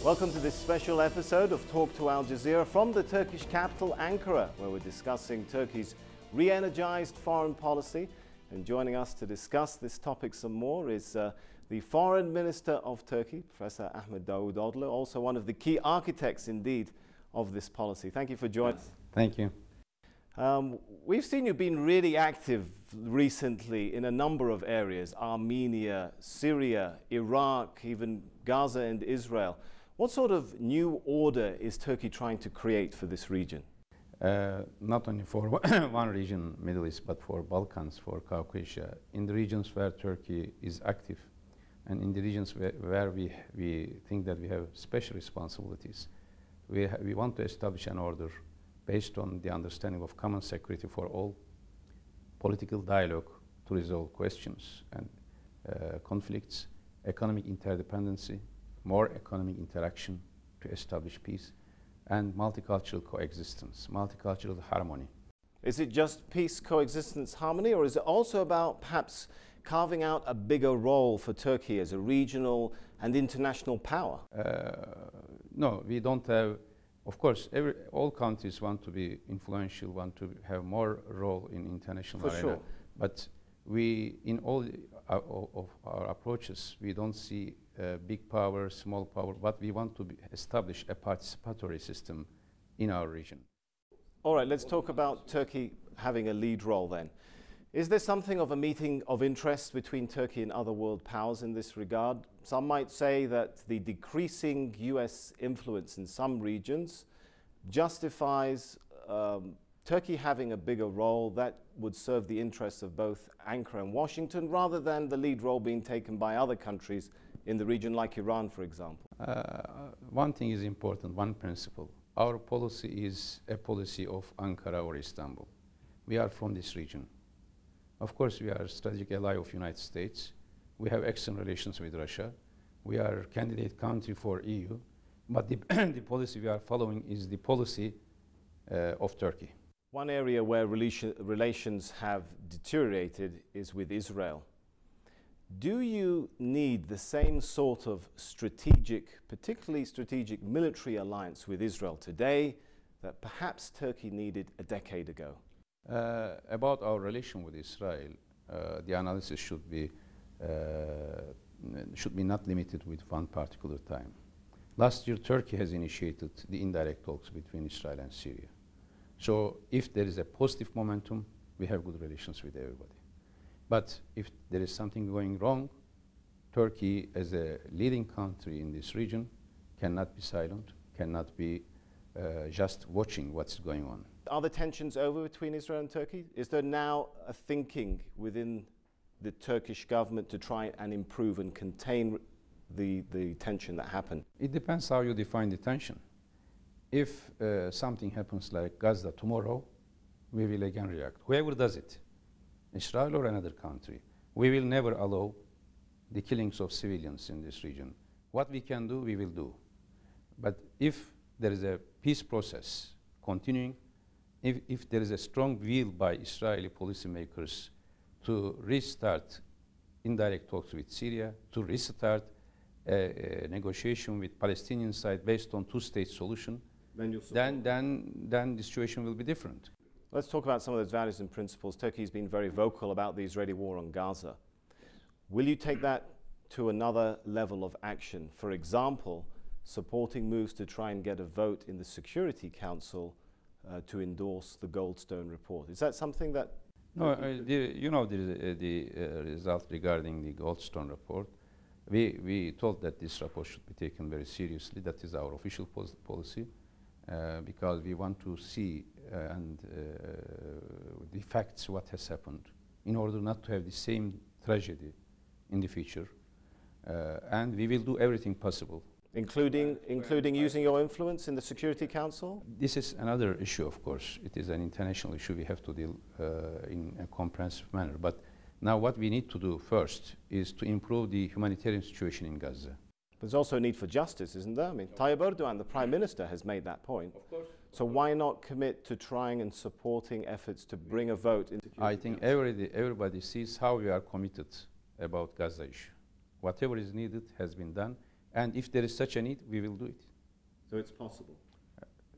Welcome to this special episode of Talk to Al Jazeera from the Turkish capital, Ankara, where we're discussing Turkey's re-energized foreign policy. And joining us to discuss this topic some more is the Foreign Minister of Turkey, Professor Ahmet Davutoglu, also one of the key architects, indeed, of this policy. Thank you for joining us. Thank you. We've seen you being really active recently in a number of areas: Armenia, Syria, Iraq, even Gaza and Israel. What sort of new order is Turkey trying to create for this region? Not only for one region, Middle East, but for Balkans, for Caucasia, in the regions where Turkey is active, and in the regions where we think that we have special responsibilities. We want to establish an order based on the understanding of common security for all, political dialogue to resolve questions and conflicts, economic interdependency, more economic interaction to establish peace, and multicultural coexistence, multicultural harmony. Is it just peace, coexistence, harmony, or is it also about perhaps carving out a bigger role for Turkey as a regional and international power? No, we don't have. Of course, all countries want to be influential, want to have more role in international arena. Sure. But we, in all of our approaches, we don't see big power, small power, but we want to establish a participatory system in our region. All right, let's talk about Turkey having a lead role then. Is there something of a meeting of interest between Turkey and other world powers in this regard? Some might say that the decreasing US influence in some regions justifies Turkey having a bigger role that would serve the interests of both Ankara and Washington, rather than the lead role being taken by other countries in the region, like Iran, for example. One thing is important, one principle. Our policy is a policy of Ankara or Istanbul. We are from this region. Of course, we are a strategic ally of United States. We have excellent relations with Russia. We are a candidate country for EU. But the policy we are following is the policy of Turkey. One area where relations have deteriorated is with Israel. Do you need the same sort of strategic, particularly strategic military alliance with Israel today that perhaps Turkey needed a decade ago? About our relation with Israel, the analysis should be not limited with one particular time. Last year, Turkey has initiated the indirect talks between Israel and Syria. So if there is a positive momentum, we have good relations with everybody. But if there is something going wrong, Turkey, as a leading country in this region, cannot be silent, cannot be just watching what's going on. Are the tensions over between Israel and Turkey? Is there now a thinking within the Turkish government to try and improve and contain the tension that happened? It depends how you define the tension. If something happens like Gaza tomorrow, we will again react. Whoever does it, Israel or another country, we will never allow the killings of civilians in this region. What we can do, we will do. But if there is a peace process continuing, if there is a strong will by Israeli policymakers to restart indirect talks with Syria, to restart a negotiation with Palestinian side based on two-state solution, then the situation will be different. Let's talk about some of those values and principles. Turkey has been very vocal about the Israeli war on Gaza. Will you take that to another level of action? For example, supporting moves to try and get a vote in the Security Council to endorse the Goldstone report. Is that something that... No, you know the result regarding the Goldstone report. We told that this report should be taken very seriously. That is our official policy, because we want to see the facts, what has happened, in order not to have the same tragedy in the future. And we will do everything possible. Including using your influence in the Security Council? This is another issue, of course. It is an international issue we have to deal in a comprehensive manner. But now what we need to do first is to improve the humanitarian situation in Gaza. There's also a need for justice, isn't there? I mean, Tayyip Erdogan, the Prime Minister, has made that point. Of course. So why not commit to trying and supporting efforts to bring a vote in? I think everybody sees how we are committed about Gaza issue. Whatever is needed has been done. And if there is such a need, we will do it. So it's possible.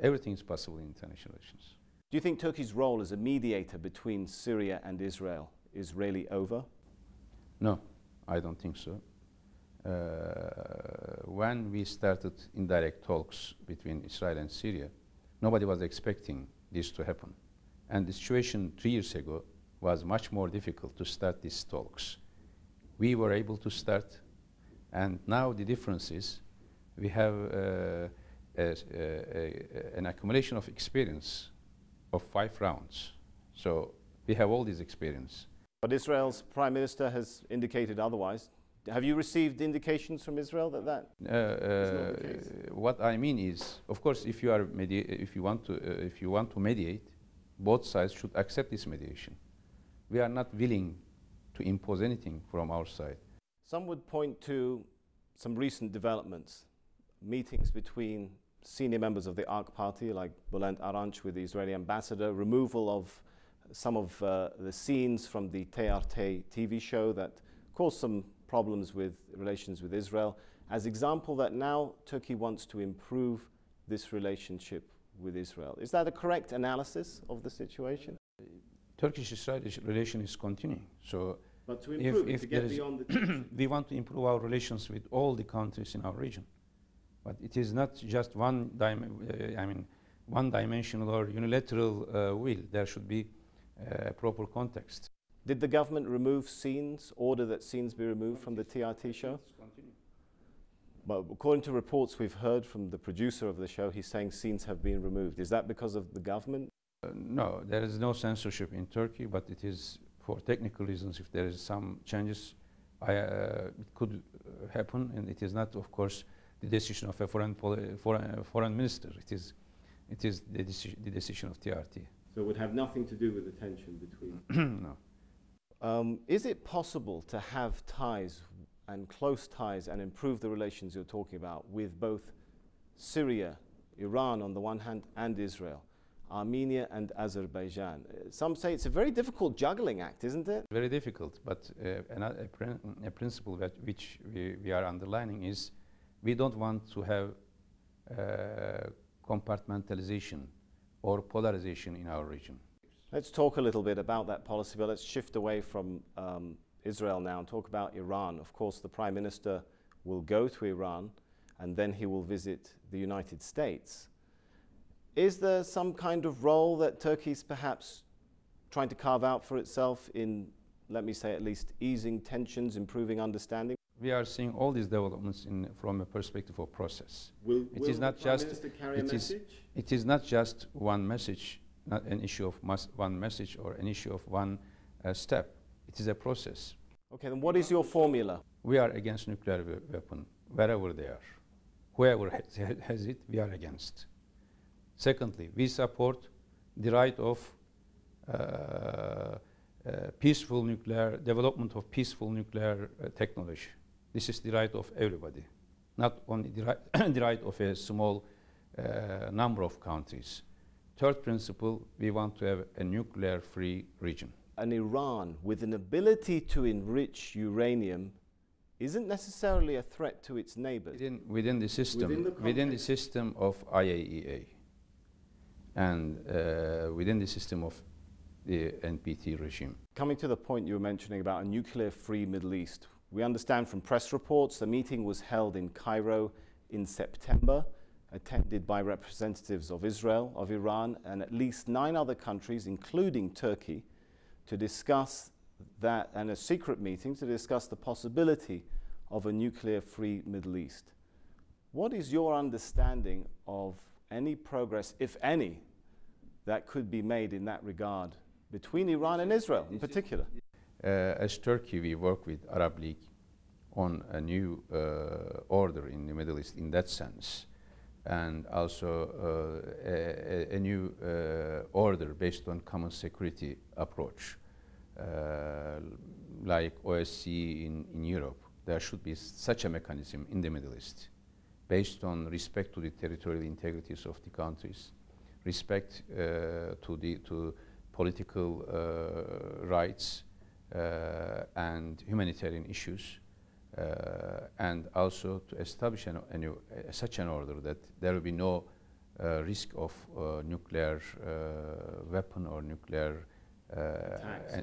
Everything is possible in international relations. Do you think Turkey's role as a mediator between Syria and Israel is really over? No, I don't think so. When we started indirect talks between Israel and Syria, nobody was expecting this to happen. And the situation 3 years ago was much more difficult to start these talks. We were able to start, and now the difference is we have an accumulation of experience of 5 rounds. So we have all this experience. But Israel's prime minister has indicated otherwise. Have you received indications from Israel that that is not the case? What I mean is, of course, if you want to mediate, both sides should accept this mediation. We are not willing to impose anything from our side. Some would point to some recent developments, meetings between senior members of the AK party like Bülent Arınç with the Israeli ambassador, removal of some of the scenes from the TRT TV show that caused some problems with relations with Israel, as example that now Turkey wants to improve this relationship with Israel. Is that a correct analysis of the situation? Turkish-Israeli relation is continuing. So but to improve it, to get beyond the tension. We want to improve our relations with all the countries in our region. But it is not just one-dimensional or unilateral will. There should be a proper context. Did the government remove scenes, order that scenes be removed from the TRT show? But according to reports we've heard from the producer of the show, he's saying scenes have been removed. Is that because of the government? No, there is no censorship in Turkey, but it is for technical reasons. If there is some changes, it could happen, and it is not, of course, the decision of a foreign minister. It is the decision of TRT. So it would have nothing to do with the tension between... No. Is it possible to have ties and close ties and improve the relations you're talking about with both Syria, Iran on the one hand, and Israel, Armenia and Azerbaijan? Some say it's a very difficult juggling act, isn't it? Very difficult, but a principle which we are underlining is we don't want to have compartmentalization or polarization in our region. Let's talk a little bit about that policy, but let's shift away from Israel now and talk about Iran. Of course, the Prime Minister will go to Iran and then he will visit the United States. Is there some kind of role that Turkey's perhaps trying to carve out for itself in, let me say, at least easing tensions, improving understanding? We are seeing all these developments from a perspective of process. Will the Prime Minister carry a message? It is not just one message, not an issue of one message or an issue of one step. It is a process. Okay, then what is your formula? We are against nuclear weapon wherever they are. Whoever has it, we are against. Secondly, we support the right of peaceful nuclear development of peaceful nuclear technology. This is the right of everybody, not only the right of a small number of countries. Third principle, we want to have a nuclear-free region. An Iran with an ability to enrich uranium isn't necessarily a threat to its neighbors. Within the system of IAEA and within the system of the NPT regime. Coming to the point you were mentioning about a nuclear-free Middle East, we understand from press reports the meeting was held in Cairo in September, attended by representatives of Israel, of Iran, and at least 9 other countries, including Turkey, to discuss that, and a secret meeting to discuss the possibility of a nuclear-free Middle East. What is your understanding of any progress, if any, that could be made in that regard between Iran and Israel in particular? As Turkey, we work with Arab League on a new order in the Middle East in that sense, and also a new order based on common security approach, like OSCE in Europe. There should be such a mechanism in the Middle East, based on respect to the territorial integrities of the countries, respect to political rights and humanitarian issues, and also to establish such an order that there will be no risk of nuclear weapon or nuclear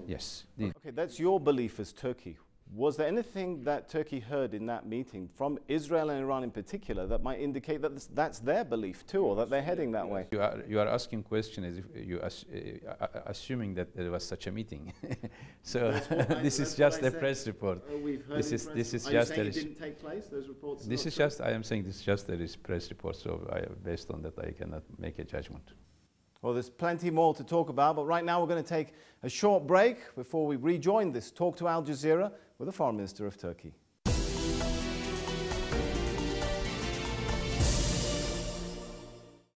yes. Okay, that's your belief as Turkey. Was there anything that Turkey heard in that meeting from Israel and Iran in particular that might indicate that that's their belief too, or that they're heading that way? You are asking question as if you assuming that there was such a meeting. So this is just a press report. This is just it didn't take place. Those reports. This is just. I am saying this is just a press report. So based on that, I cannot make a judgment. Well, there's plenty more to talk about, but right now we're going to take a short break before we rejoin this talk to Al Jazeera with the Foreign Minister of Turkey.